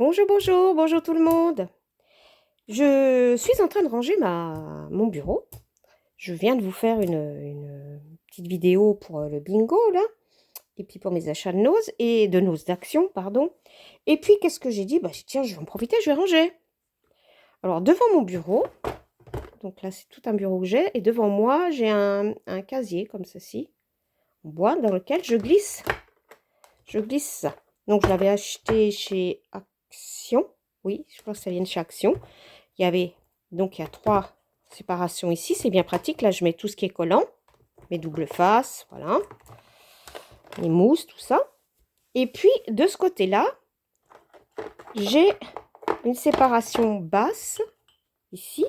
Bonjour, bonjour, bonjour tout le monde. Je suis en train de ranger mon bureau. Je viens de vous faire une petite vidéo pour le bingo là, et puis pour mes achats de noces d'action, pardon. Et puis qu'est-ce que j'ai dit? Bah tiens, je vais en profiter, je vais ranger. Alors devant mon bureau, donc là c'est tout un bureau que j'ai, et devant moi j'ai un casier comme ceci, en bois, dans lequel je glisse ça. Donc je l'avais acheté chez Action, oui, je pense que ça vient de chez Action. Il y a 3 séparations ici, c'est bien pratique. Là, je mets tout ce qui est collant, mes doubles faces, voilà, les mousses, tout ça. Et puis, de ce côté-là, j'ai une séparation basse, ici,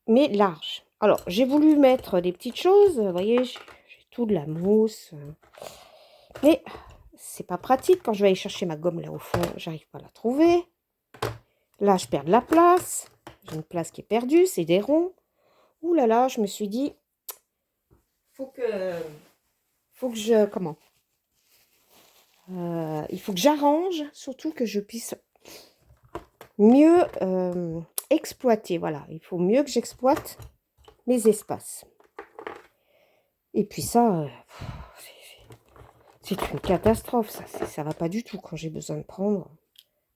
mais large. Alors, j'ai voulu mettre des petites choses, vous voyez, j'ai tout de la mousse. Mais c'est pas pratique quand je vais aller chercher ma gomme là au fond, j'arrive pas à la trouver. Là, je perds de la place. J'ai une place qui est perdue, c'est des ronds. Ouh là là, je me suis dit, faut que, il faut que j'arrange, surtout que je puisse mieux exploiter. Voilà, il faut mieux que j'exploite mes espaces. Et puis ça, c'est une catastrophe. Ça va pas du tout quand j'ai besoin de prendre.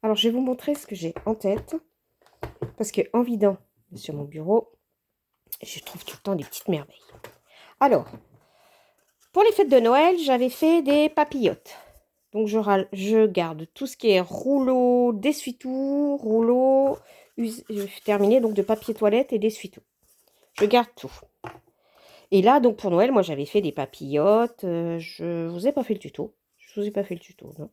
Alors, je vais vous montrer ce que j'ai en tête. Parce que en vidant sur mon bureau, je trouve tout le temps des petites merveilles. Alors, pour les fêtes de Noël, j'avais fait des papillotes. Donc, je garde tout ce qui est rouleau d'essuie-tout, rouleau terminé donc de papier toilette et d'essuie-tout. Je garde tout. Et là, donc pour Noël, moi j'avais fait des papillotes. Je vous ai pas fait le tuto. Je vous ai pas fait le tuto, non.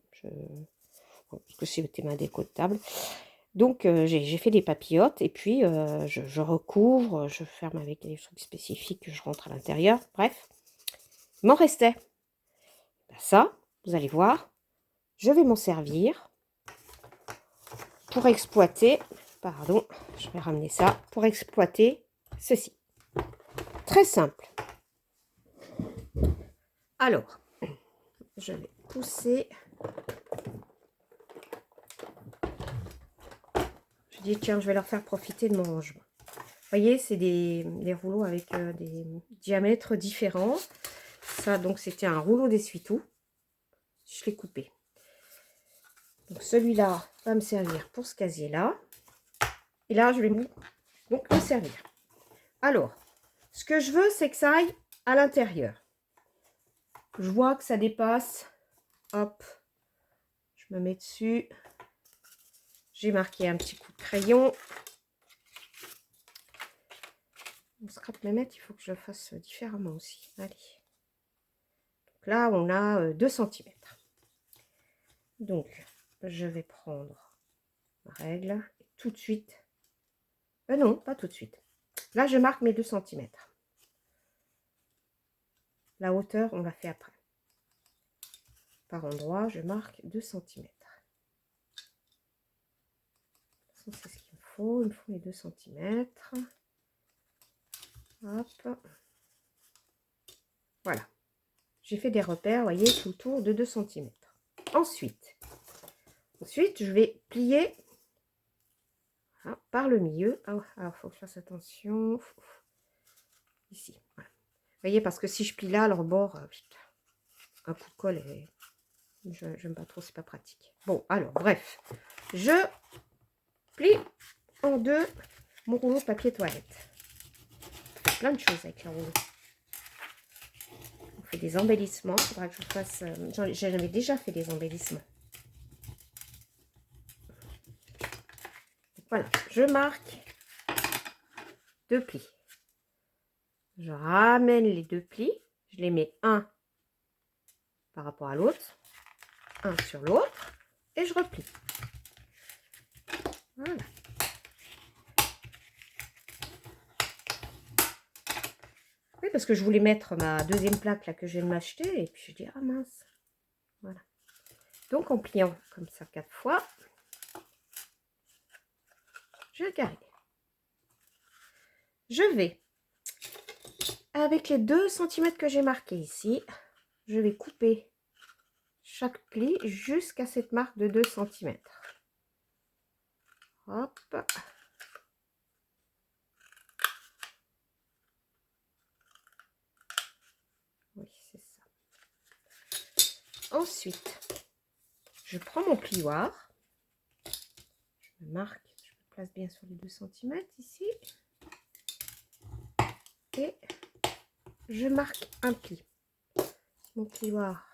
Parce que c'était ma déco de table. Donc j'ai fait des papillotes et puis je recouvre, je ferme avec des trucs spécifiques, je rentre à l'intérieur. Bref, il m'en restait. Ben ça, vous allez voir, je vais m'en servir pour exploiter, pardon, je vais ramener ça, pour exploiter ceci. Très simple. Alors, je vais pousser. Je dis, tiens, je vais leur faire profiter de mon rangement. Vous voyez, c'est des rouleaux avec des diamètres différents. Ça, donc, c'était un rouleau d'essuie-tout. Je l'ai coupé. Donc, celui-là va me servir pour ce casier-là. Et là, je vais donc me servir. Alors, ce que je veux, c'est que ça aille à l'intérieur. Je vois que ça dépasse. Hop, je me mets dessus. J'ai marqué un petit coup de crayon. Mon scrap mémette, il faut que je le fasse différemment aussi. Allez. Donc là, on a 2 cm. Donc, je vais prendre ma règle. Et tout de suite. Non, pas tout de suite. Là, je marque mes 2 cm. La hauteur, on la fait après. Par endroit, je marque 2 cm. C'est ce qu'il me faut. Il me faut les 2 cm. Hop. Voilà. J'ai fait des repères, vous voyez, tout autour de 2 cm. Ensuite, je vais plier par le milieu. Alors, il faut que je fasse attention. Ici. Voilà. Vous voyez, parce que si je plie là, le rebord, un coup de colle, et je n'aime pas trop, c'est pas pratique. Bon, alors, bref. Je plie en deux mon rouleau de papier toilette. On fait plein de choses avec le rouleau. On fait des embellissements. Il faudra que je fasse... J'avais déjà fait des embellissements. Voilà, je marque 2 plis. Je ramène les 2 plis. Je les mets un par rapport à l'autre. Un sur l'autre. Et je replie. Voilà. Oui, parce que je voulais mettre ma deuxième plaque là que je viens de m'acheter. Et puis je dis, ah mince. Voilà. Donc en pliant comme ça 4 fois, je garde. Je vais, avec les 2 cm que j'ai marqués ici, je vais couper chaque pli jusqu'à cette marque de 2 cm. Hop. Oui, c'est ça. Ensuite, je prends mon plioir. Je me marque, je me place bien sur les 2 cm ici. Et je marque un pli. Mon plioir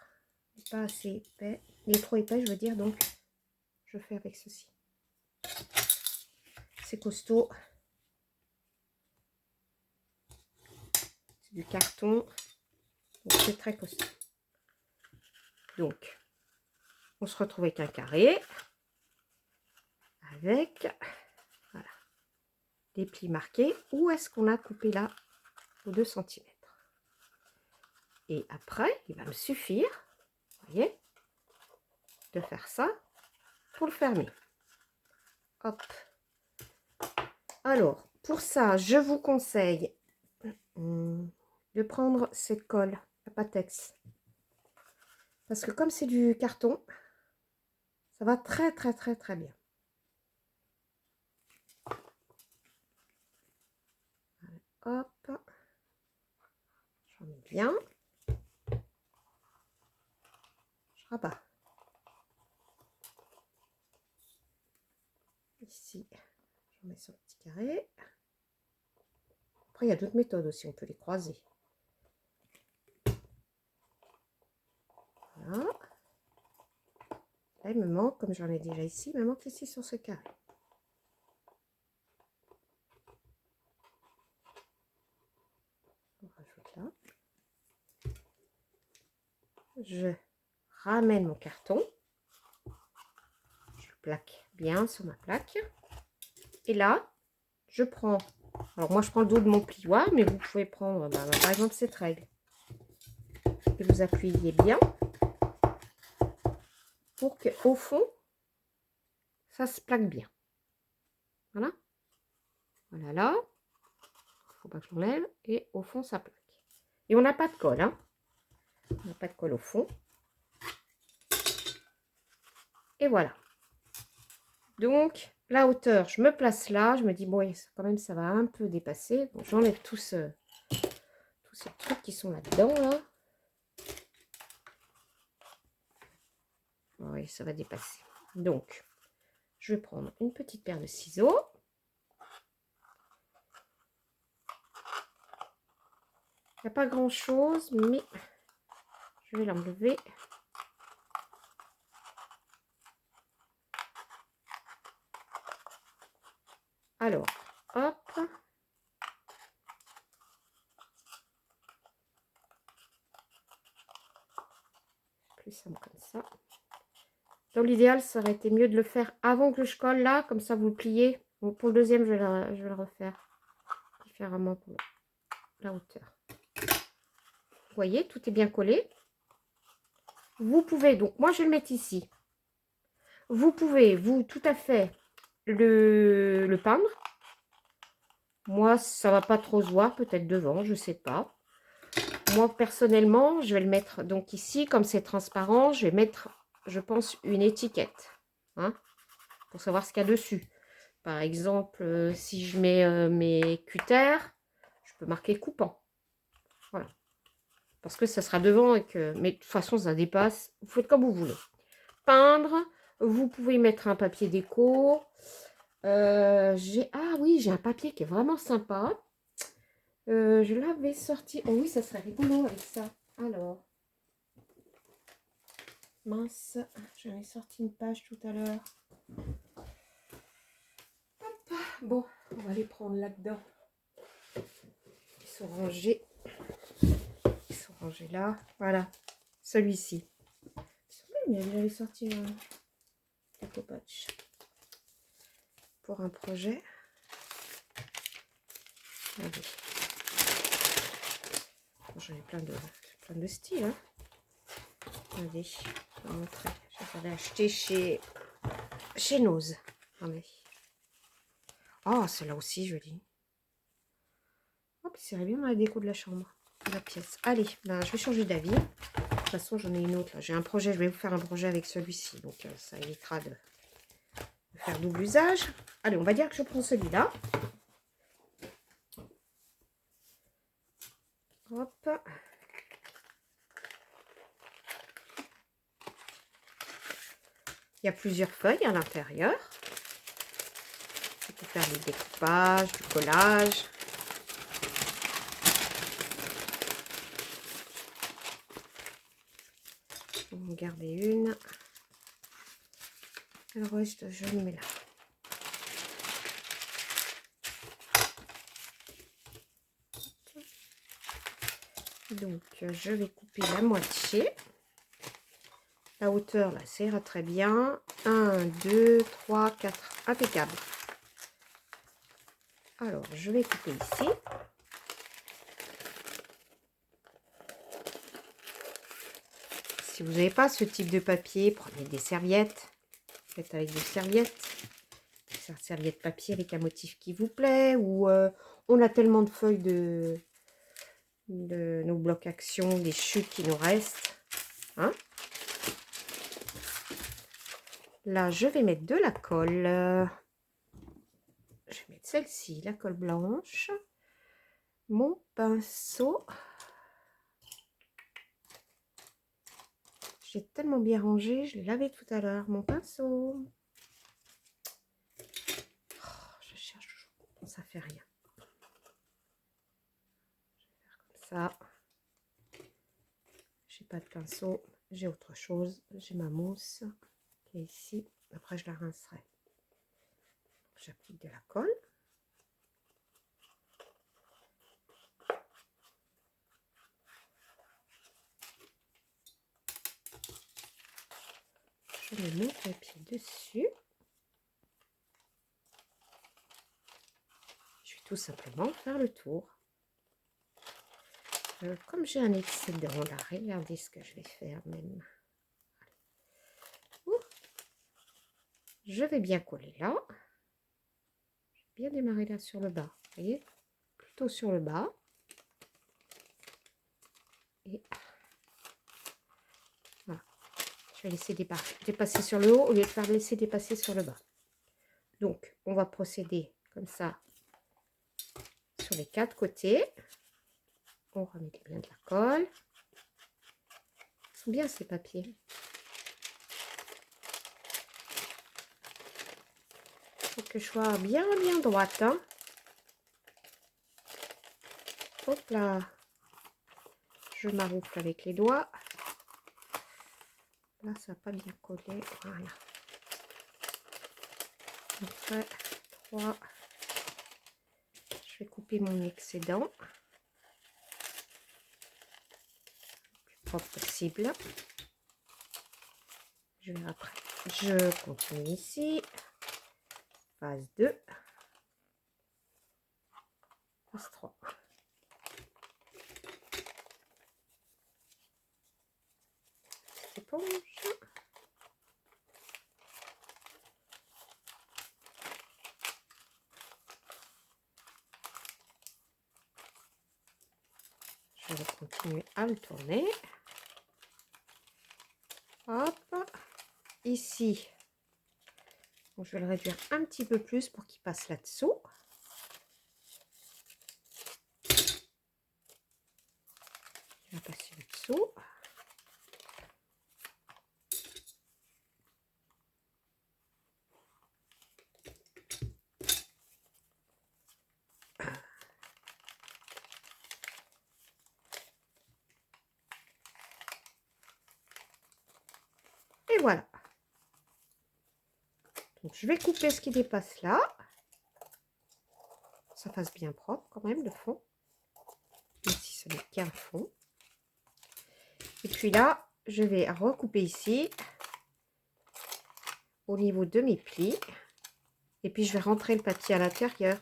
n'est pas assez épais. Il est trop épais, je veux dire, donc je fais avec ceci. C'est costaud. C'est du carton. Donc c'est très costaud. Donc, on se retrouve avec un carré. Avec, voilà, des plis marqués. Où est-ce qu'on a coupé là aux 2 cm. Et après, il va me suffire, vous voyez, de faire ça pour le fermer. Hop. Alors, pour ça, je vous conseille de prendre cette colle, la Pattex. Parce que comme c'est du carton, ça va très bien. Hop. J'en mets bien. Je rabats. Ici, j'en mets sur le petit carré. Après, il y a d'autres méthodes aussi, on peut les croiser. Voilà. Là, il me manque, comme j'en ai déjà ici, il me manque ici sur ce carré. On rajoute là. Je ramène mon carton. Je le plaque bien sur ma plaque. Et là, je prends... Alors, moi, je prends le dos de mon plioir, mais vous pouvez prendre, par exemple, cette règle. Et vous appuyez bien pour qu'au fond, ça se plaque bien. Voilà. Voilà là. Il ne faut pas que je l'enlève. Et au fond, ça plaque. Et on n'a pas de colle. Hein. On n'a pas de colle au fond. Et voilà. Donc, la hauteur, je me place là. Je me dis, bon, quand même, ça va un peu dépasser. Donc, j'enlève tous ces trucs qui sont là-dedans. Là. Oui, ça va dépasser. Donc, je vais prendre une petite paire de ciseaux. Il n'y a pas grand-chose, mais je vais l'enlever. Alors, hop. Plus simple comme ça. Dans l'idéal, ça aurait été mieux de le faire avant que je colle là. Comme ça, vous le pliez. Bon, pour le deuxième, je vais le refaire différemment pour la hauteur. Vous voyez, tout est bien collé. Vous pouvez, donc moi, je vais le mettre ici. Vous pouvez, vous, tout à fait, le peindre. Moi, ça va pas trop se voir, peut-être devant, je sais pas. Moi, personnellement, je vais le mettre donc ici, comme c'est transparent, je vais mettre, je pense, une étiquette, hein, pour savoir ce qu'il y a dessus. Par exemple, si je mets mes cutters, je peux marquer coupant. Voilà. Parce que ça sera devant et que... Mais de toute façon, ça dépasse. Vous faites comme vous voulez. Peindre, vous pouvez mettre un papier déco. Ah oui, j'ai un papier qui est vraiment sympa. Je l'avais sorti. Oh oui, ça serait rigolo avec ça. Alors. Mince, j'en ai sorti une page tout à l'heure. Bon, on va les prendre là-dedans. Ils sont rangés. Ils sont rangés là. Voilà, celui-ci. Mais j'avais sorti un découpage pour un projet. Allez. J'en ai plein de styles. Hein. Allez, je vais vous montrer. J'avais acheté chez Nose. Attendez. Oh, celle-là aussi, jolie. Oh, puis c'est bien dans la déco de la chambre, de la pièce. Allez, ben, je vais changer d'avis. toute façon, j'en ai une autre. J'ai un projet, je vais vous faire un projet avec celui-ci. Donc, ça évitera de faire double usage. Allez, on va dire que je prends celui-là. Hop. Il y a plusieurs feuilles à l'intérieur. Pour faire du découpage, du collage. On va en garder une. Le reste, je le mets là. Donc, je vais couper la moitié. La hauteur, là, ça ira très bien. 1, 2, 3, 4. Impeccable. Alors, je vais couper ici. Si vous n'avez pas ce type de papier, prenez des serviettes. Faites avec des serviettes. Des serviettes papier avec un motif qui vous plaît. Ou on a tellement de feuilles de nos blocs action, des chutes qui nous restent. Hein? Là, je vais mettre de la colle. Je vais mettre celle-ci, la colle blanche. Mon pinceau. J'ai tellement bien rangé, je l'ai lavé tout à l'heure, mon pinceau. Oh, je cherche toujours, ça fait rien. Je vais faire comme ça. J'ai pas de pinceau, j'ai autre chose. J'ai ma mousse qui est ici. Après, je la rincerai. J'applique de la colle. Je mets mon papier dessus. Je vais tout simplement faire le tour. Comme j'ai un excédent là, regardez ce que je vais faire même. Ouh. Je vais bien coller là. Je vais bien démarrer là sur le bas. Vous voyez, plutôt sur le bas. Et voilà. Je vais laisser dépasser sur le haut au lieu de faire laisser dépasser sur le bas. Donc, on va procéder comme ça sur les 4 côtés. On remet bien de la colle. Ils sont bien ces papiers. Il faut que je sois bien droite. Hein. Hop là. Je maroufle avec les doigts. Là, ça n'a pas bien collé. Voilà. Après, 3. Je vais couper mon excédent. Le plus propre possible. Je vais après. Je continue ici. Phase 2. Phase 3. Éponge. Je vais continuer à le tourner. Hop. Ici. Donc, je vais le réduire un petit peu plus pour qu'il passe là-dessous. Je vais passer là-dessous. Et voilà. Donc, je vais couper ce qui dépasse là. Ça fasse bien propre quand même, le fond. Même si ce n'est qu'un fond. Et puis là, je vais recouper ici. Au niveau de mes plis. Et puis, je vais rentrer le papier à l'intérieur.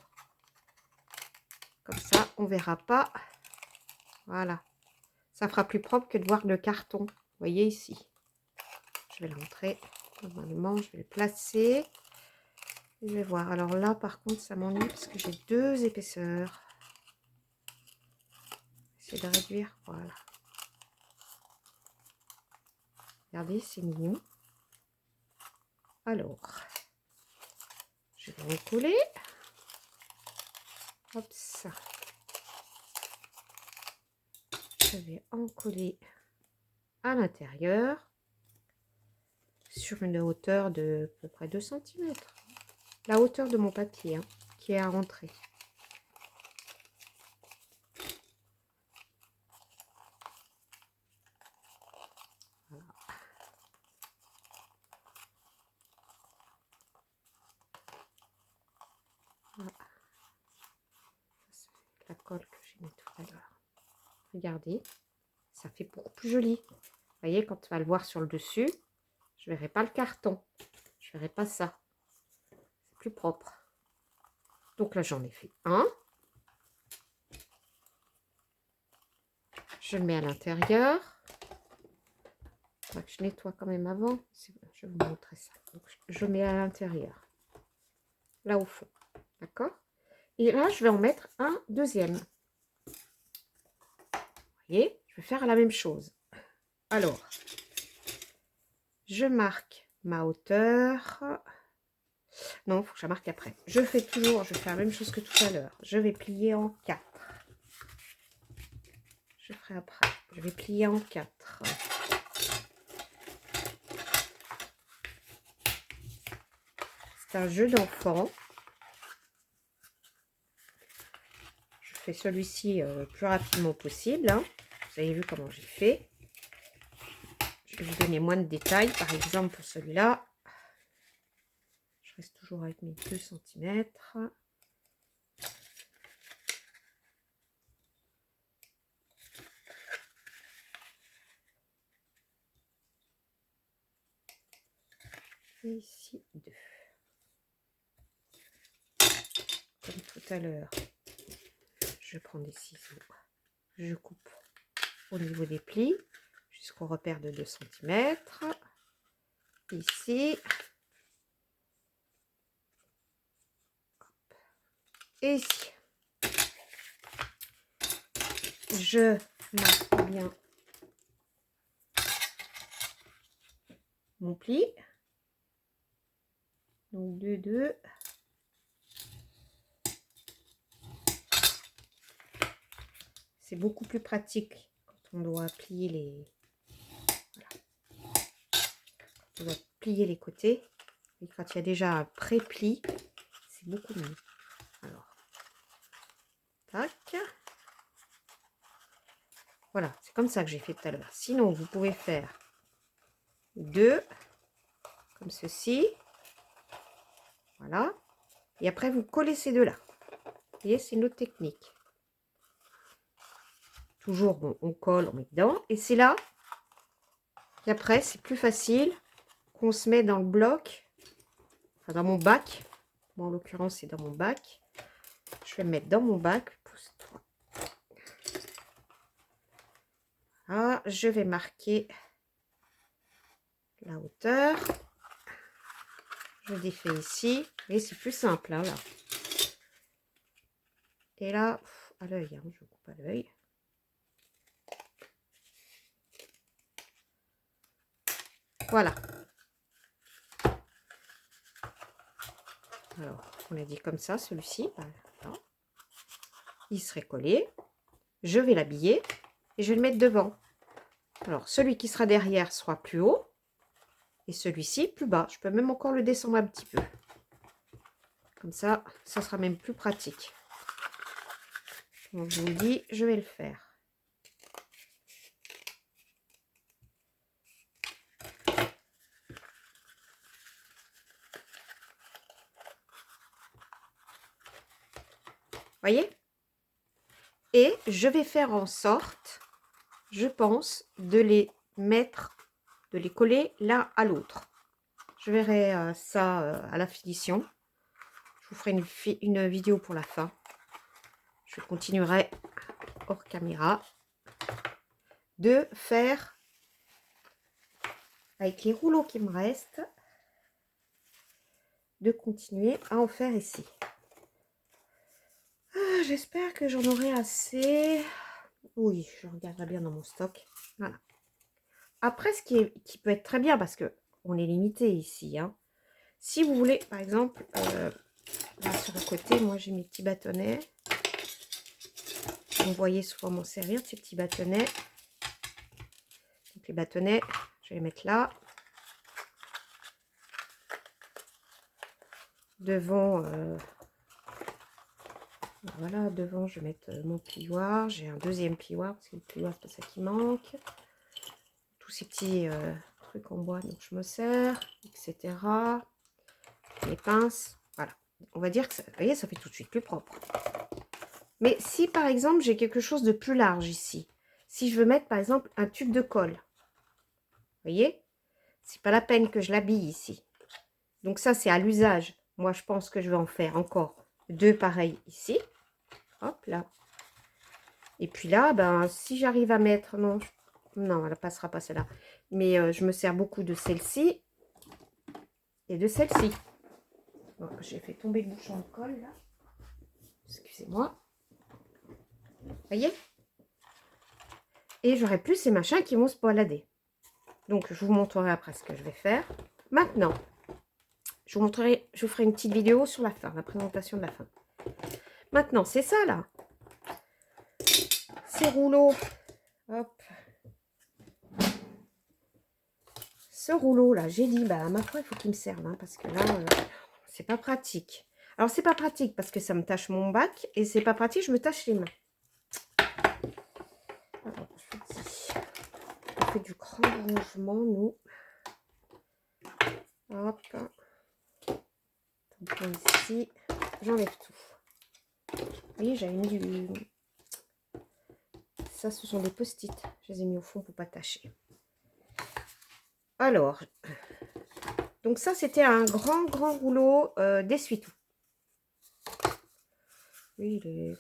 Comme ça, on ne verra pas. Voilà. Ça fera plus propre que de voir le carton. Vous voyez ici. Je vais le rentrer. Normalement, je vais le placer. Je vais voir. Alors là, par contre, ça m'ennuie parce que j'ai 2 épaisseurs. Essayer de réduire. Voilà. Regardez, c'est mignon. Alors, je vais en coller. Hop, ça. Je vais en coller à l'intérieur sur une hauteur de à peu près 2 cm. La hauteur de mon papier hein, qui est à rentrer. Voilà. Voilà. C'est la colle que j'ai mis tout à l'heure. Regardez, ça fait beaucoup plus joli. Vous voyez, quand tu vas le voir sur le dessus, je ne verrai pas le carton. Je ne verrai pas ça. C'est plus propre. Donc là, j'en ai fait un. Je le mets à l'intérieur. Je nettoie quand même avant. Je vais vous montrer ça. Donc, je mets à l'intérieur. Là au fond. D'accord? Et là, je vais en mettre un deuxième. Vous voyez? Je vais faire la même chose. Alors, je marque ma hauteur. Non, il faut que je la marque après. Je fais la même chose que tout à l'heure. Je vais plier en 4. Je ferai après. Je vais plier en 4. C'est un jeu d'enfant. Je fais celui-ci le plus rapidement possible. Hein. Vous avez vu comment j'ai fait. Je vais vous donner moins de détails. Par exemple, pour celui-là, je reste toujours avec mes 2 cm. Et ici, 2. Comme tout à l'heure, je prends des ciseaux. Je coupe au niveau des plis jusqu'au repère de 2 cm. Ici. Et ici. Je marque bien mon pli. Donc 2, 2. C'est beaucoup plus pratique quand on doit plier les... Voilà. Quand on doit plier les côtés. Et quand il y a déjà un pré-pli, c'est beaucoup mieux. Alors, tac. Voilà, c'est comme ça que j'ai fait tout à l'heure. Sinon, vous pouvez faire 2, comme ceci. Voilà. Et après, vous collez ces deux-là. Vous voyez, c'est une autre technique. Toujours, bon, on colle, on met dedans. Et c'est là qu'après, c'est plus facile qu'on se met dans le bloc. Enfin, dans mon bac. Bon, en l'occurrence, c'est dans mon bac. Je vais me mettre dans mon bac. Ah, je vais marquer la hauteur. Je défais ici. Et c'est plus simple, hein, là. Et là, à l'œil, hein, je coupe à l'œil. Voilà. Alors, on a dit comme ça, celui-ci. Voilà. Il serait collé. Je vais l'habiller et je vais le mettre devant. Alors, celui qui sera derrière sera plus haut et celui-ci plus bas. Je peux même encore le descendre un petit peu. Comme ça, ça sera même plus pratique. Donc, je vous dis, je vais le faire. Voyez? Et je vais faire en sorte, je pense, de les mettre, de les coller l'un à l'autre. Je verrai ça à la finition. Je vous ferai une vidéo pour la fin. Je continuerai hors caméra de faire avec les rouleaux qui me restent, de continuer à en faire ici. J'espère que j'en aurai assez. Oui, je regarderai bien dans mon stock. Voilà. Après, qui peut être très bien, parce que on est limité ici, hein. Si vous voulez, par exemple, là sur le côté, moi j'ai mes petits bâtonnets. Vous voyez souvent m'en servir de ces petits bâtonnets. Donc les bâtonnets, je vais les mettre là. Devant, voilà, devant, je vais mettre mon plioir. J'ai un deuxième plioir, parce que le plioir, c'est pas ça qui manque. Tous ces petits trucs en bois dont je me sers, etc. Les pinces, voilà. On va dire que ça, vous voyez, ça fait tout de suite plus propre. Mais si, par exemple, j'ai quelque chose de plus large ici, si je veux mettre, par exemple, un tube de colle, vous voyez, c'est pas la peine que je l'habille ici. Donc ça, c'est à l'usage. Moi, je pense que je vais en faire encore 2 pareils ici. Hop là. Et puis là, ben, si j'arrive à mettre... Non, non, elle ne passera pas celle-là. Mais je me sers beaucoup de celle-ci et de celle-ci. Bon, j'ai fait tomber le bouchon de colle, là. Excusez-moi. Vous voyez? Et j'aurai plus ces machins qui vont se balader. Donc, je vous montrerai après ce que je vais faire. Maintenant, je vous ferai une petite vidéo sur la fin, la présentation de la fin. Maintenant, c'est ça, là. Ces rouleaux. Hop. Ce rouleau-là, j'ai dit, bah, ma foi, il faut qu'il me serve, hein, parce que là, c'est pas pratique. Alors, c'est pas pratique parce que ça me tâche mon bac, et c'est pas pratique, je me tâche les mains. Alors, on fait du grand rangement, nous. Hop. Tampon ici. J'enlève tout. Vous voyez, j'avais mis du... Ça, ce sont des post-it. Je les ai mis au fond pour pas tâcher. Alors, donc ça, c'était un grand rouleau d'essuie-tout. Oui, il est...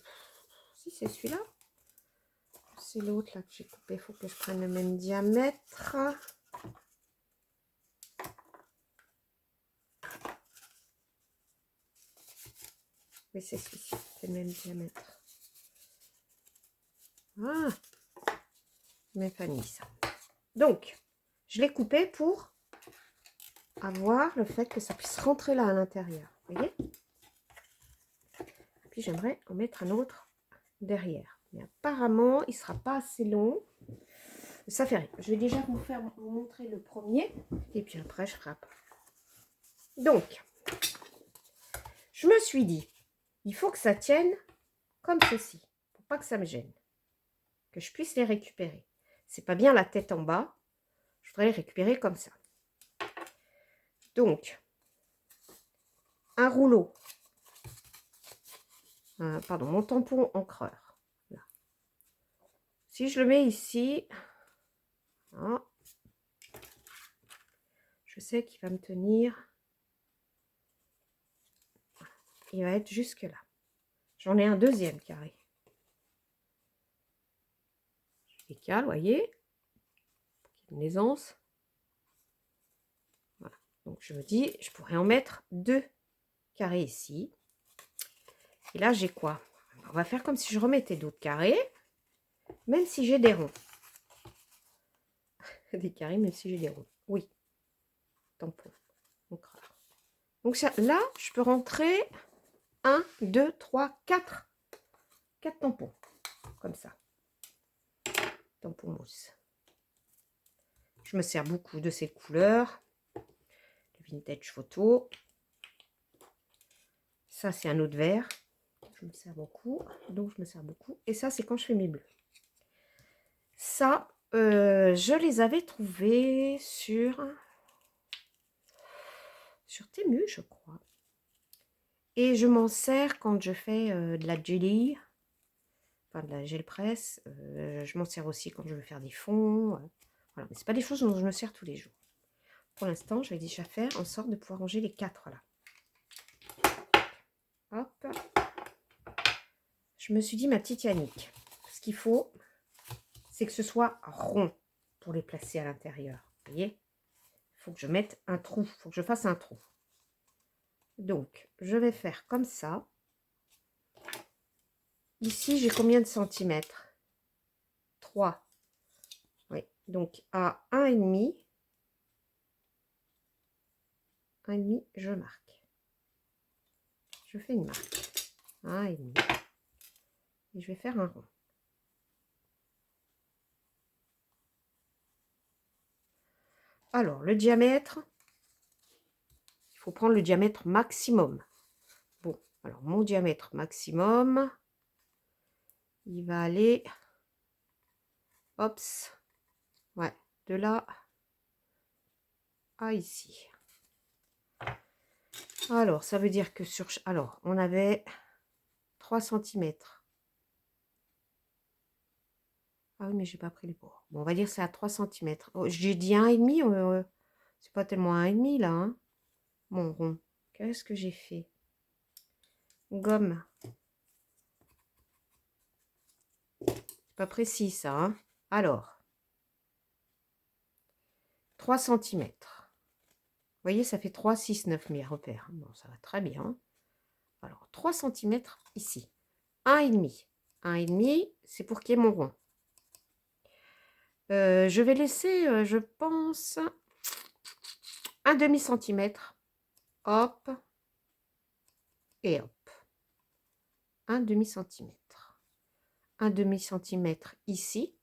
Si, c'est celui-là. C'est l'autre là que j'ai coupé. Il faut que je prenne le même diamètre. Oui, c'est celui-ci. C'est le même diamètre. Ah, même famille, ça. Donc, je l'ai coupé pour avoir le fait que ça puisse rentrer là à l'intérieur. Vous voyez? Puis j'aimerais en mettre un autre derrière. Mais apparemment, il ne sera pas assez long. Ça fait rien. Je vais déjà vous montrer le premier. Et puis après, je ferai après. Donc, je me suis dit, il faut que ça tienne comme ceci. Pour pas que ça me gêne. Que je puisse les récupérer. C'est pas bien la tête en bas. Je voudrais les récupérer comme ça. Donc, un rouleau. Pardon, mon tampon encreur. Là. Si je le mets ici, hein, je sais qu'il va me tenir. Il va être jusque là. J'en ai un deuxième carré. Je décale, vous voyez, pour qu'il y ait une aisance. Voilà. Donc je me dis, je pourrais en mettre 2 carrés ici. Et là, j'ai quoi? On va faire comme si je remettais d'autres carrés, même si j'ai des ronds. Des carrés, même si j'ai des ronds. Oui. Tampon. Donc ça, là, je peux rentrer 1, 2, 3, 4. 4 tampons. Comme ça. Tampon mousse. Je me sers beaucoup de ces couleurs. Le vintage photo. Ça, c'est un autre vert. Je me sers beaucoup. Donc, je me sers beaucoup. Et ça, c'est quand je fais mes bleus. Ça, je les avais trouvés sur Temu, je crois. Et je m'en sers quand je fais de la jelly, enfin de la gel presse. Je m'en sers aussi quand je veux faire des fonds. Voilà, mais ce pas des choses dont je me sers tous les jours. Pour l'instant, je vais déjà faire en sorte de pouvoir ranger les 4 là. Hop. Je me suis dit, ma petite Yannick, ce qu'il faut, c'est que ce soit rond pour les placer à l'intérieur. Vous voyez? Il faut que je mette un trou. Il faut que je fasse un trou. Donc, je vais faire comme ça. Ici, j'ai combien de centimètres? 3. Oui, Donc, à 1,5, je marque. Je fais une marque. 1,5. Et je vais faire un rond. Alors, le diamètre, il faut prendre le diamètre maximum. Bon, alors mon diamètre maximum, il va aller, hop, ouais, de là à ici. Alors, ça veut dire que sur... Alors, on avait 3 cm. Ah oui, mais j'ai pas pris les bords. Bon, on va dire c'est à 3 cm. Oh, j'ai dit 1,5. C'est pas tellement 1,5 là. Hein, mon rond. Qu'est-ce que j'ai fait? Gomme. C'est pas précis ça. Hein. Alors, 3 cm. Vous voyez, ça fait 3, 6, 9 mes repères. Bon, ça va très bien. Alors, 3 cm ici. 1,5. 1,5, c'est pour qu'il y ait mon rond. Je vais laisser, je pense, un demi-centimètre. Hop. Et hop. Un demi-centimètre. Un demi-centimètre ici,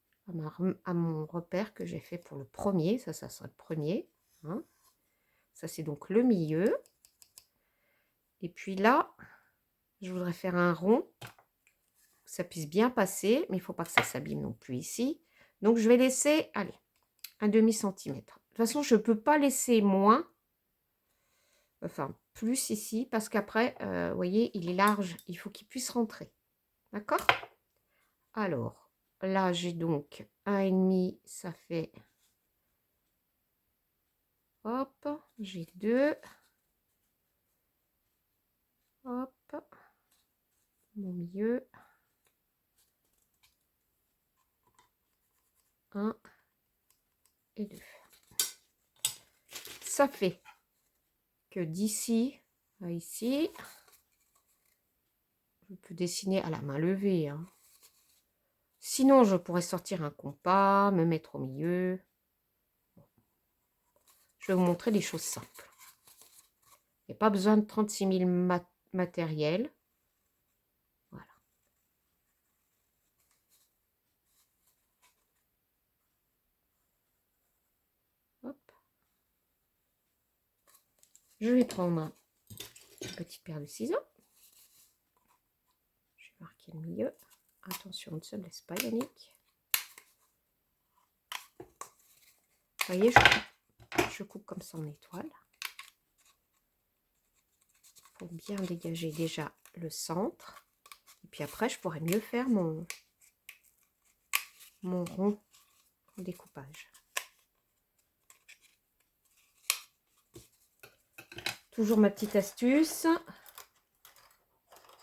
à mon repère que j'ai fait pour le premier. Ça sera le premier. Hein. Ça, c'est donc le milieu. Et puis là, je voudrais faire un rond. Que ça puisse bien passer, mais il ne faut pas que ça s'abîme non plus ici. Donc, je vais laisser, allez, un demi-centimètre. De toute façon, je ne peux pas laisser moins. Enfin, plus ici, parce qu'après, vous voyez, il est large. Il faut qu'il puisse rentrer. D'accord? Alors, là, j'ai donc 1,5, ça fait... Hop, j'ai 2. Hop, mon milieu. 1 et 2. Ça fait que d'ici à ici, je peux dessiner à la main levée. Hein. Sinon, je pourrais sortir un compas, me mettre au milieu. Je vais vous montrer des choses simples. Il n'y a pas besoin de 36 000 matériels. Voilà. Hop. Je vais prendre une petite paire de ciseaux. Je vais marquer le milieu. Attention, on ne se blesse pas, Yannick. Vous voyez, je coupe comme ça en étoile. Pour bien dégager déjà le centre. Et puis après, je pourrais mieux faire mon rond découpage. Toujours ma petite astuce.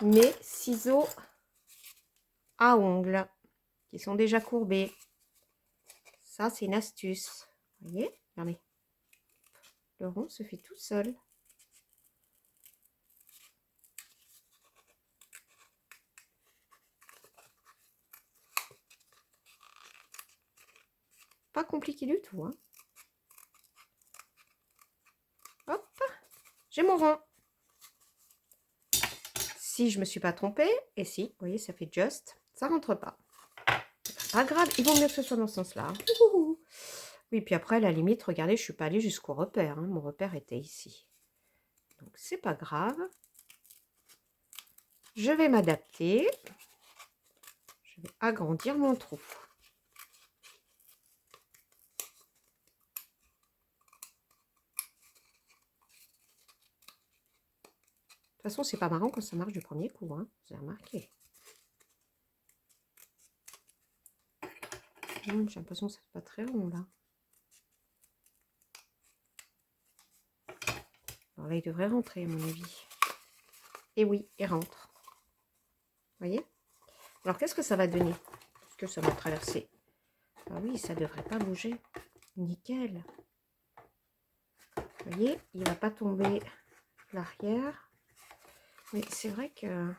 Mes ciseaux à ongles qui sont déjà courbés. Ça, c'est une astuce. Vous voyez? Regardez. Le rond se fait tout seul. Pas compliqué du tout. Hein. Hop. J'ai mon rond. Si je me suis pas trompée, et si, vous voyez, ça fait just, ça rentre pas. Pas grave, il vaut mieux que ce soit dans ce sens-là. Oui, puis après, à la limite, regardez, je suis pas allée jusqu'au repère. Hein. Mon repère était ici. Donc, c'est pas grave. Je vais m'adapter. Je vais agrandir mon trou. De toute façon, c'est pas marrant quand ça marche du premier coup. Hein. Vous avez remarqué. J'ai l'impression que c'est pas très rond là. Alors là, il devrait rentrer à mon avis. Et oui, il rentre. Vous voyez? Alors, qu'est-ce que ça va donner? Est-ce que ça va traverser? Ah oui, ça devrait pas bouger. Nickel. Vous voyez, il ne va pas tomber l'arrière. Mais c'est vrai que...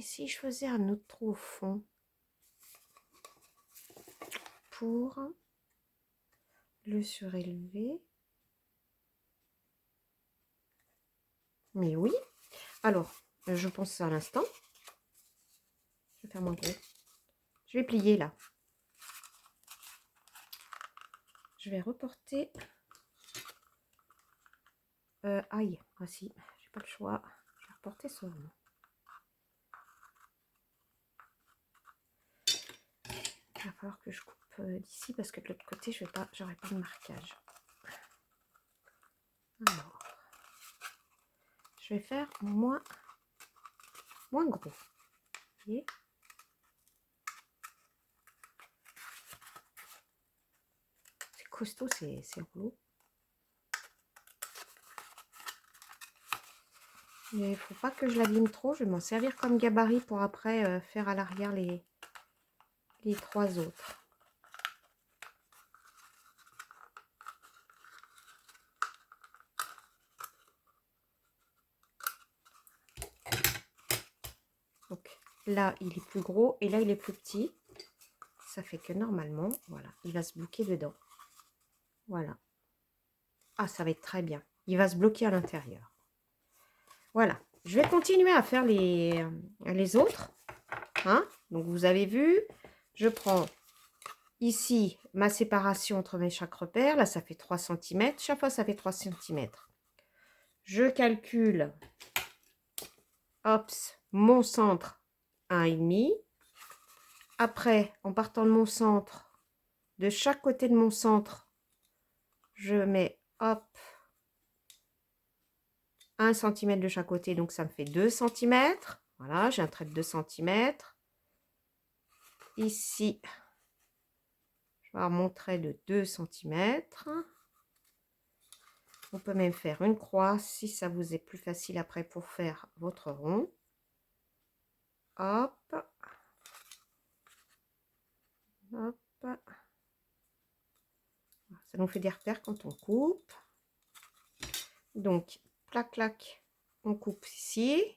si je faisais un autre trou au fond pour le surélever. Mais oui. Alors, je pense à l'instant. Je vais faire moins gros. Je vais plier là. Je vais reporter. Aïe, ah si, j'ai pas le choix. Je vais reporter ce rond. Il va falloir que je coupe d'ici parce que de l'autre côté, je vais pas, j'aurai pas de marquage. Alors, je vais faire moins gros. Vous voyez? C'est costaud, c'est rouleau. Mais il faut pas que je l'abîme trop. Je vais m'en servir comme gabarit pour après faire à l'arrière les 3 autres. Donc là, il est plus gros et là, il est plus petit. Ça fait que normalement, voilà, il va se bloquer dedans. Voilà. Ah, ça va être très bien. Il va se bloquer à l'intérieur. Voilà. Je vais continuer à faire les autres. Hein? Donc, vous avez vu, je prends ici ma séparation entre mes chaque repères. Là, ça fait 3 cm. Chaque fois, ça fait 3 cm. Je calcule, hop, mon centre 1,5. Après, en partant de mon centre, de chaque côté de mon centre, je mets, hop, 1 cm de chaque côté, donc ça me fait 2 cm. Voilà, j'ai un trait de 2 cm. Ici, je vais avoir mon trait de 2 cm. On peut même faire une croix si ça vous est plus facile après pour faire votre rond. Hop. Hop. Ça nous fait des repères quand on coupe. Donc, clac, clac, on coupe ici.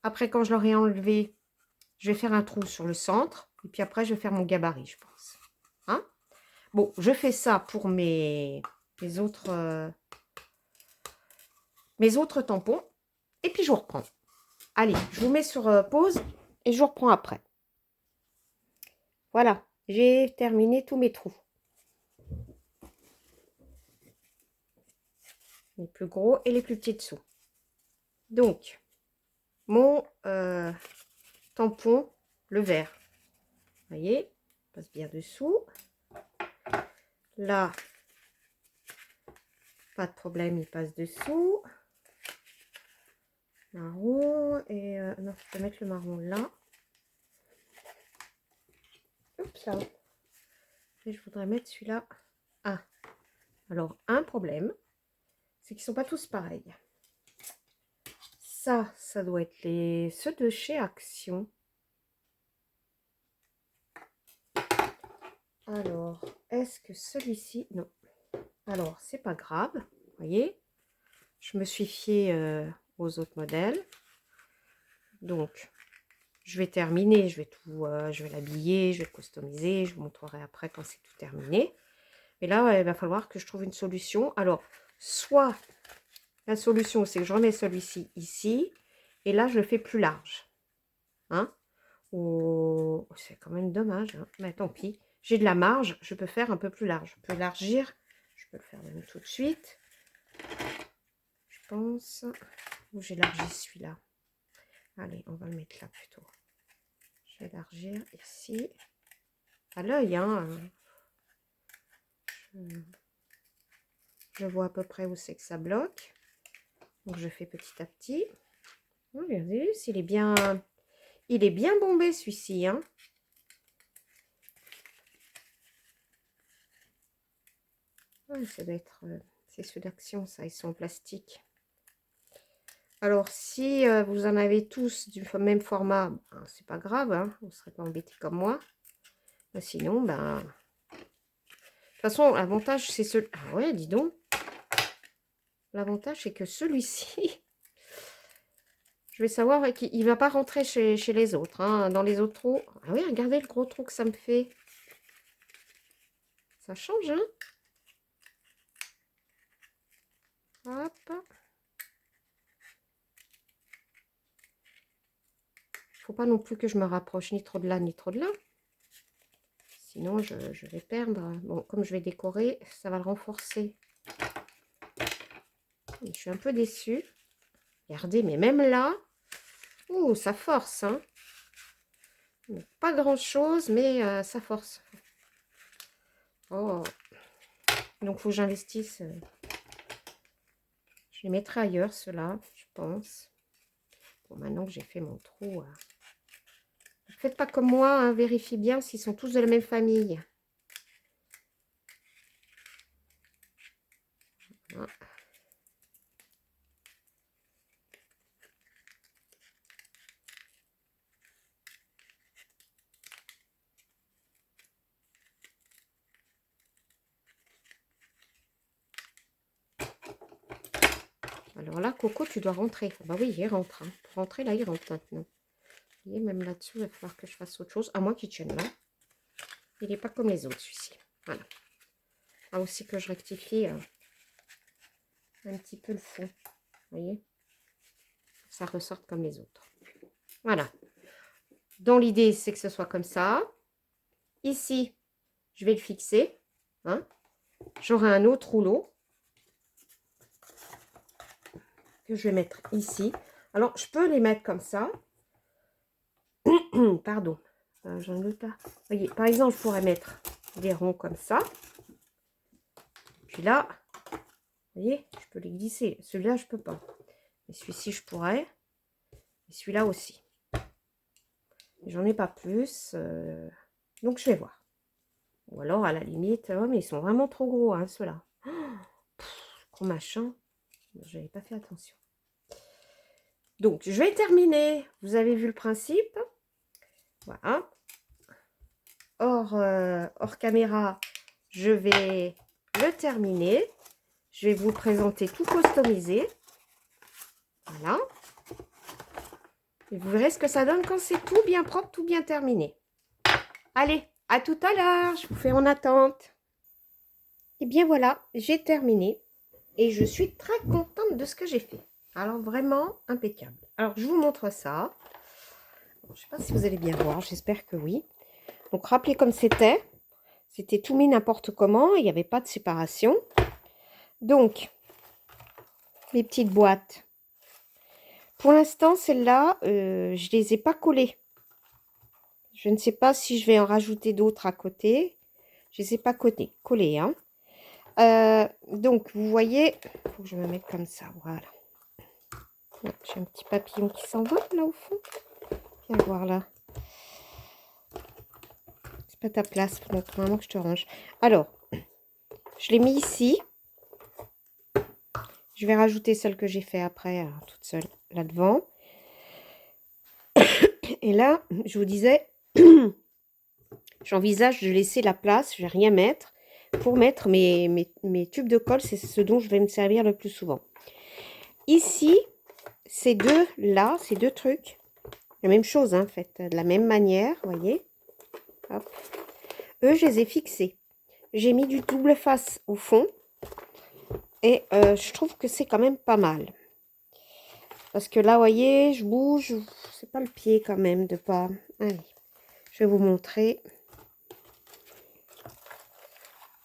Après, quand je l'aurai enlevé, je vais faire un trou sur le centre. Et puis après, je vais faire mon gabarit, je pense. Hein? Bon, je fais ça pour mes autres tampons. Et puis, je vous reprends. Allez, je vous mets sur pause et je vous reprends après. Voilà, j'ai terminé tous mes trous. Les plus gros et les plus petits dessous. Donc, mon tampon, le vert. Vous voyez, passe bien dessous. Là, pas de problème, il passe dessous. Marron et non, je peux mettre le marron là. Oups là. Et je voudrais mettre celui-là. Ah, alors un problème, c'est qu'ils sont pas tous pareils. Ça doit être ceux de chez Action. Alors, est-ce que celui-ci... Non. Alors, c'est pas grave. Vous voyez, je me suis fiée aux autres modèles. Donc, je vais terminer. Je vais l'habiller, je vais le customiser. Je vous montrerai après quand c'est tout terminé. Mais là, il va falloir que je trouve une solution. Alors, soit la solution, c'est que je remets celui-ci ici. Et là, je le fais plus large. Hein? Oh, c'est quand même dommage. Hein? Mais tant pis. J'ai de la marge. Je peux faire un peu plus large. Je peux élargir. Je peux le faire même tout de suite. Je pense. Où j'élargis celui-là. Allez, on va le mettre là plutôt. Je vais élargir ici. À l'œil, hein. Je vois à peu près où c'est que ça bloque. Donc je fais petit à petit. Regardez, il est bien bombé celui-ci, hein. Ouais, ça doit être, c'est ceux d'Action, ça, ils sont en plastique. Alors si vous en avez tous du même format, ben, c'est pas grave, hein, vous ne serez pas embêtés comme moi. Mais sinon, ben, de toute façon, l'avantage c'est ce. Ah ouais, dis donc. L'avantage c'est que celui-ci, vais savoir qu'il ne va pas rentrer chez les autres, hein, dans les autres trous. Ah oui, regardez le gros trou que ça me fait. Ça change, hein? Hop. Faut pas non plus que je me rapproche ni trop de là, ni trop de là. Sinon, je vais perdre. Bon, comme je vais décorer, ça va le renforcer. Je suis un peu déçue. Regardez, mais même là, ouh, ça force, hein. Pas grand-chose, mais ça force. Oh. Donc, il faut que j'investisse. Je les mettrai ailleurs, ceux-là, je pense. Bon, maintenant que j'ai fait mon trou... Faites pas comme moi, hein, vérifiez bien s'ils sont tous de la même famille. Voilà. Alors là, Coco, tu dois rentrer. Bah oui, il rentre. Hein. Pour rentrer, là, il rentre maintenant. Vous voyez, même là-dessus, il va falloir que je fasse autre chose. À moins qu'il tienne là. Il n'est pas comme les autres, celui-ci. Voilà. Ah, aussi que je rectifie un petit peu le fond. Vous voyez, ça ressorte comme les autres. Voilà. Dans l'idée, c'est que ce soit comme ça. Ici, je vais le fixer. Hein. J'aurai un autre rouleau que je vais mettre ici. Alors, je peux les mettre comme ça. Pardon. J'en veux pas. Vous voyez, par exemple, je pourrais mettre des ronds comme ça. Puis là, vous voyez, je peux les glisser. Celui-là, je peux pas. Mais celui-ci, je pourrais. Et celui-là aussi. J'en ai pas plus. Donc, je vais voir. Ou alors, à la limite, oh, mais ils sont vraiment trop gros, hein, ceux-là. Oh, gros machin. Je n'avais pas fait attention. Donc, je vais terminer. Vous avez vu le principe. Voilà. Hors caméra, je vais le terminer. Je vais vous présenter tout customisé. Voilà. Et vous verrez ce que ça donne quand c'est tout bien propre, tout bien terminé. Allez, à tout à l'heure. Je vous fais en attente. Et bien voilà, j'ai terminé. Et je suis très contente de ce que j'ai fait. Alors vraiment impeccable. Alors je vous montre ça. Bon, je ne sais pas si vous allez bien voir, j'espère que oui. Donc rappelez comme c'était. C'était tout mis n'importe comment, il n'y avait pas de séparation. Donc, les petites boîtes. Pour l'instant, celles-là, je ne les ai pas collées. Je ne sais pas si je vais en rajouter d'autres à côté. Je ne les ai pas collées. Hein. Donc, vous voyez, il faut que je me mette comme ça, voilà. J'ai un petit papillon qui s'envole là au fond. Viens voir là. C'est pas ta place, donc vraiment que je te range. Alors, je l'ai mis ici. Je vais rajouter celle que j'ai fait après, toute seule, là devant. Et là, je vous disais, j'envisage de laisser la place, je vais rien mettre, pour mettre mes tubes de colle, c'est ce dont je vais me servir le plus souvent. Ici, ces deux-là, ces deux trucs, la même chose, hein, en fait, de la même manière, vous voyez. Hop. Eux, je les ai fixés. J'ai mis du double face au fond. Et je trouve que c'est quand même pas mal. Parce que là, vous voyez, je bouge. C'est pas le pied quand même de pas... Allez, je vais vous montrer.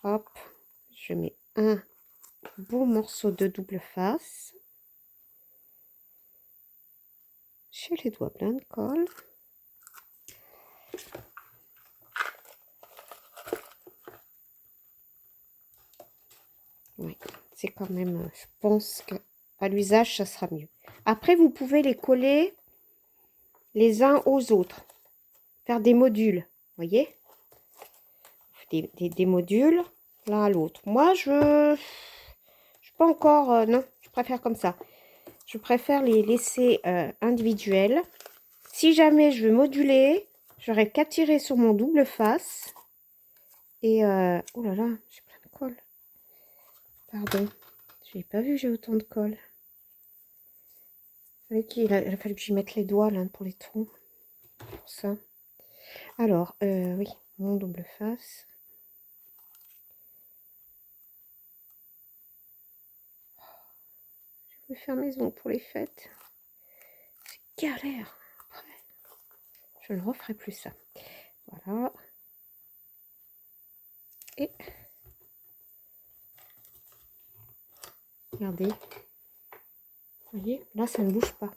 Hop. Je mets un beau morceau de double face. J'ai les doigts pleins de colle. Oui, c'est quand même... Je pense qu'à l'usage, ça sera mieux. Après, vous pouvez les coller les uns aux autres. Faire des modules, vous voyez, des modules l'un à l'autre. Moi, je pas encore, non, je préfère comme ça. Je préfère les laisser individuels. Si jamais je veux moduler, j'aurais qu'à tirer sur mon double face. Et, oh là là, j'ai plein de colle. Pardon, je n'ai pas vu que j'ai autant de colle. Il a fallu que j'y mette les doigts là pour les trous. Pour ça. Alors, oui, mon double face. Je vais faire maison pour les fêtes. C'est galère. Après, je ne referai plus ça. Voilà. Et regardez. Vous voyez, là, ça ne bouge pas.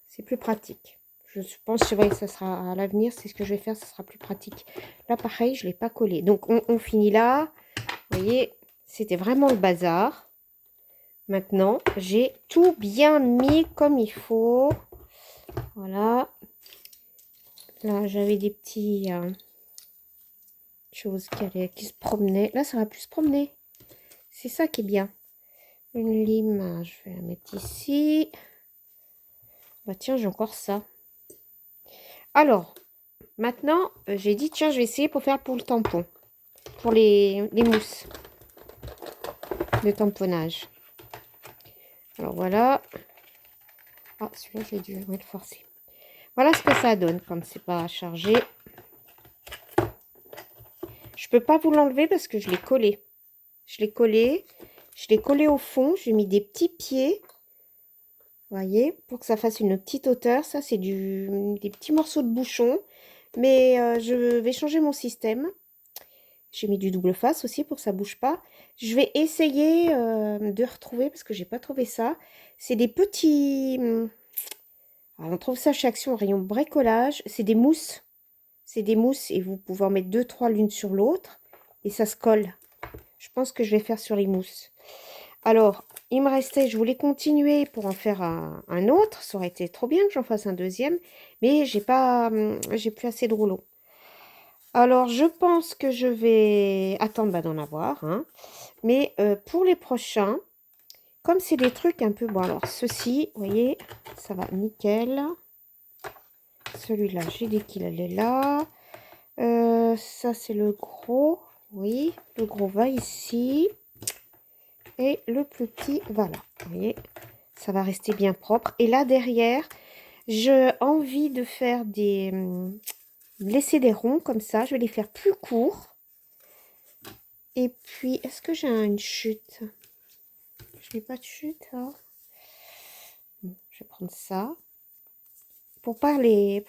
C'est plus pratique. Je pense que ça sera à l'avenir. C'est ce que je vais faire. Ça sera plus pratique. Là, pareil, je ne l'ai pas collé. Donc, on finit là. Vous voyez, c'était vraiment le bazar. Maintenant, j'ai tout bien mis comme il faut. Voilà. Là, j'avais des petits choses qui se promenaient. Là, ça va plus se promener. C'est ça qui est bien. Une lime, je vais la mettre ici. Bah tiens, j'ai encore ça. Alors, maintenant, j'ai dit, tiens, je vais essayer pour faire pour le tampon. Pour les mousses de tamponnage. Alors, voilà. Ah, celui-là, j'ai dû le forcer. Voilà ce que ça donne quand c'est pas chargé. Je peux pas vous l'enlever parce que je l'ai collé. Je l'ai collé au fond. J'ai mis des petits pieds. Vous voyez, pour que ça fasse une petite hauteur. Ça, c'est des petits morceaux de bouchon. Mais je vais changer mon système. J'ai mis du double face aussi pour que ça ne bouge pas. Je vais essayer de retrouver, parce que j'ai pas trouvé ça. C'est des petits... Alors, on trouve ça chez Action rayon bricolage. C'est des mousses. C'est des mousses et vous pouvez en mettre 2-3 l'une sur l'autre. Et ça se colle. Je pense que je vais faire sur les mousses. Alors, il me restait, je voulais continuer pour en faire un autre. Ça aurait été trop bien que j'en fasse un deuxième. Mais j'ai plus assez de rouleaux. Alors, je pense que je vais attendre d'en avoir. Hein. Mais pour les prochains, comme c'est des trucs un peu... Bon, alors, ceci, vous voyez, ça va nickel. Celui-là, j'ai dit qu'il allait là. Ça, c'est le gros. Oui, le gros va ici. Et le plus petit va là. Vous voyez, ça va rester bien propre. Et là, derrière, j'ai envie de faire laisser des ronds comme ça. Je vais les faire plus courts. Et puis, est-ce que j'ai une chute? Je n'ai pas de chute, là. Bon, je vais prendre ça. Pour pouvoir les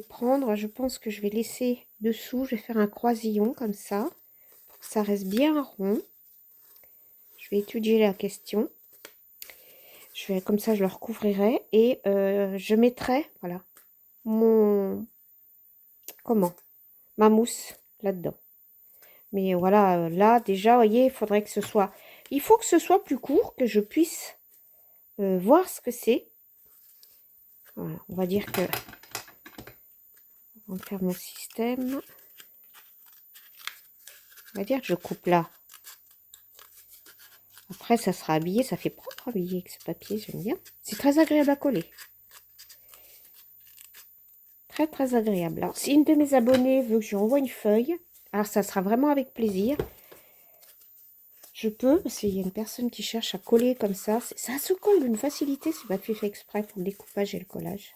prendre, je pense que je vais laisser dessous. Je vais faire un croisillon comme ça. Pour que ça reste bien rond. Je vais étudier la question. Comme ça, je le recouvrirai. Et je mettrai, voilà, ma mousse là-dedans. Mais voilà, là, déjà, vous voyez, il faudrait que ce soit... Il faut que ce soit plus court, que je puisse voir ce que c'est. Voilà, on va dire que... On va faire mon système. On va dire que je coupe là. Après, ça sera habillé. Ça fait propre habillé avec ce papier, j'aime bien. C'est très agréable à coller. Très, très agréable. Alors, si une de mes abonnées veut que je lui envoie une feuille, alors ça sera vraiment avec plaisir. Je peux, parce qu'il y a une personne qui cherche à coller comme ça. Ça se colle d'une facilité. C'est pas fait exprès pour le découpage et le collage.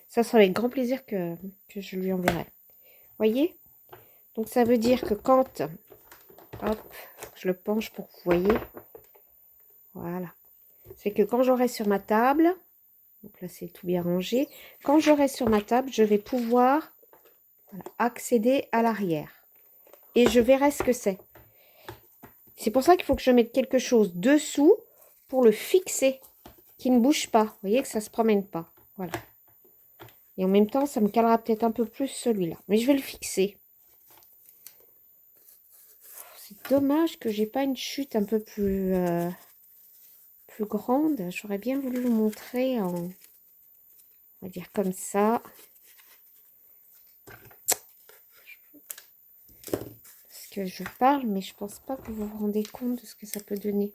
Ça sera avec grand plaisir que je lui enverrai. Voyez? Donc, ça veut dire que quand... Hop, je le penche pour que vous voyez. Voilà. C'est que quand j'aurai sur ma table... Donc là, c'est tout bien rangé. Quand j'aurai sur ma table, je vais pouvoir accéder à l'arrière. Et je verrai ce que c'est. C'est pour ça qu'il faut que je mette quelque chose dessous pour le fixer, qui ne bouge pas. Vous voyez que ça ne se promène pas. Voilà. Et en même temps, ça me calera peut-être un peu plus celui-là. Mais je vais le fixer. C'est dommage que j'ai pas une chute un peu plus grande. J'aurais bien voulu vous montrer en... On va dire comme ça. Parce que je parle, mais je pense pas que vous vous rendez compte de ce que ça peut donner.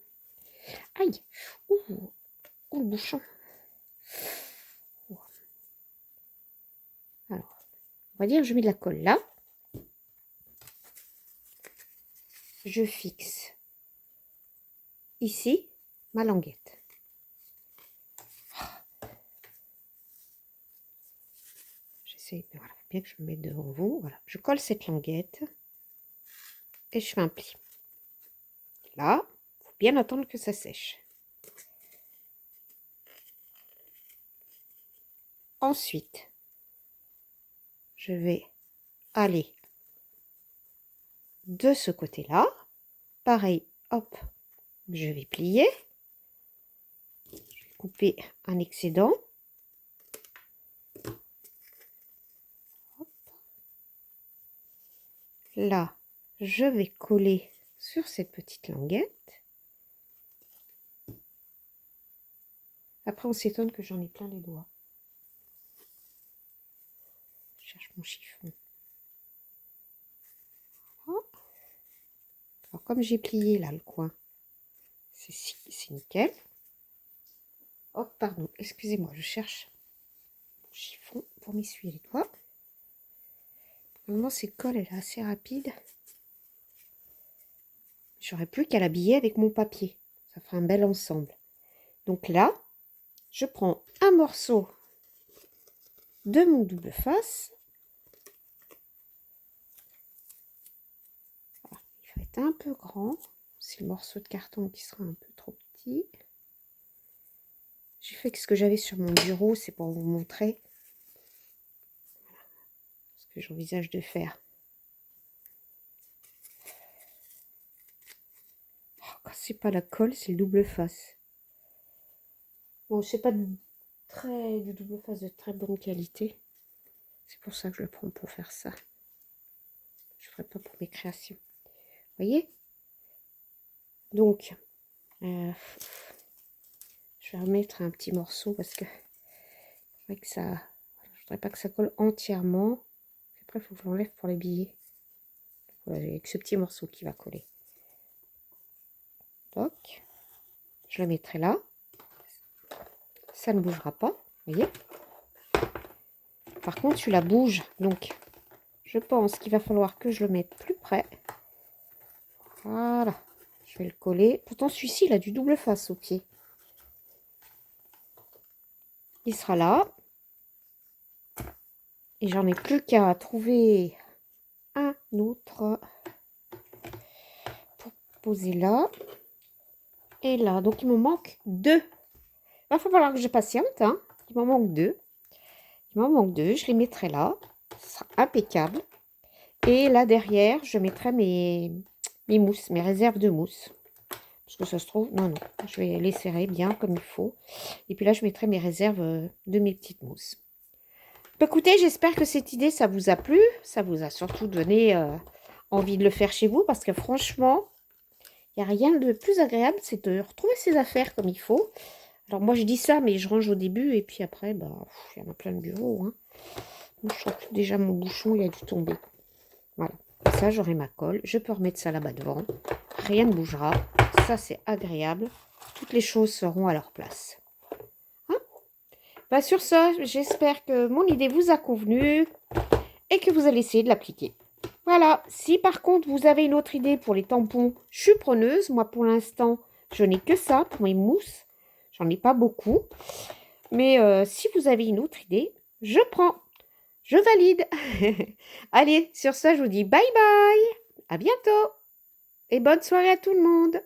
Aïe! Ouh, le bouchon! Alors, on va dire que je mets de la colle là. Je fixe ici ma languette. c'est... Voilà, faut bien que je me mette devant vous. Voilà, je colle cette languette et je fais un pli. Là, il faut bien attendre que ça sèche. Ensuite, je vais aller de ce côté-là. Pareil, hop, je vais plier. Je vais couper un excédent. Hop. Là, je vais coller sur cette petite languette. Après, on s'étonne que j'en ai plein les doigts. Je cherche mon chiffon. Voilà. Alors, comme j'ai plié là le coin, c'est nickel. Oh, pardon, excusez-moi, je cherche mon chiffon pour m'essuyer les doigts. Normalement, cette colle, elle est assez rapide. J'aurais plus qu'à l'habiller avec mon papier. Ça fera un bel ensemble. Donc là, je prends un morceau de mon double face. Ah, il va être un peu grand. C'est le morceau de carton qui sera un peu trop petit. J'ai fait ce que j'avais sur mon bureau, c'est pour vous montrer ce que j'envisage de faire. Oh, quand c'est pas la colle, c'est le double face. Bon, c'est pas du double face de très bonne qualité. C'est pour ça que je le prends pour faire ça. Je ne ferai pas pour mes créations. Vous voyez? Donc, je vais remettre un petit morceau parce que je voudrais pas que ça colle entièrement. Après, il faut que je l'enlève pour les billets. Voilà, avec ce petit morceau qui va coller. Donc, je le mettrai là. Ça ne bougera pas, vous voyez. Par contre, celui-là bouge, donc je pense qu'il va falloir que je le mette plus près. Voilà, je vais le coller. Pourtant, celui-ci, il a du double face au pied. Il sera là. Et j'en ai plus qu'à trouver un autre pour poser là. Et là, donc il me manque 2. Il va falloir que je patiente, hein. Il m'en manque 2. Il m'en manque 2, je les mettrai là. Ce sera impeccable. Et là derrière, je mettrai mes mousses, mes réserves de mousse. Parce que ça se trouve, non, je vais les serrer bien comme il faut. Et puis là, je mettrai mes réserves de mes petites mousses. Écoutez, j'espère que cette idée, ça vous a plu. Ça vous a surtout donné envie de le faire chez vous. Parce que franchement, il n'y a rien de plus agréable, c'est de retrouver ses affaires comme il faut. Alors moi, je dis ça, mais je range au début. Et puis après, bah, il y en a plein de bureaux. Hein. Moi, je trouve que déjà mon bouchon, il a dû tomber. Voilà. Et ça, j'aurai ma colle. Je peux remettre ça là-bas devant. Rien ne bougera. Ça, c'est agréable. Toutes les choses seront à leur place. Hein? Bah, sur ça, j'espère que mon idée vous a convenu et que vous allez essayer de l'appliquer. Voilà. Si par contre, vous avez une autre idée pour les tampons, je suis preneuse. Moi, pour l'instant, je n'ai que ça pour mes mousses. J'en ai pas beaucoup. Mais si vous avez une autre idée, je prends. Je valide. Allez, sur ça, je vous dis bye bye. À bientôt. Et bonne soirée à tout le monde.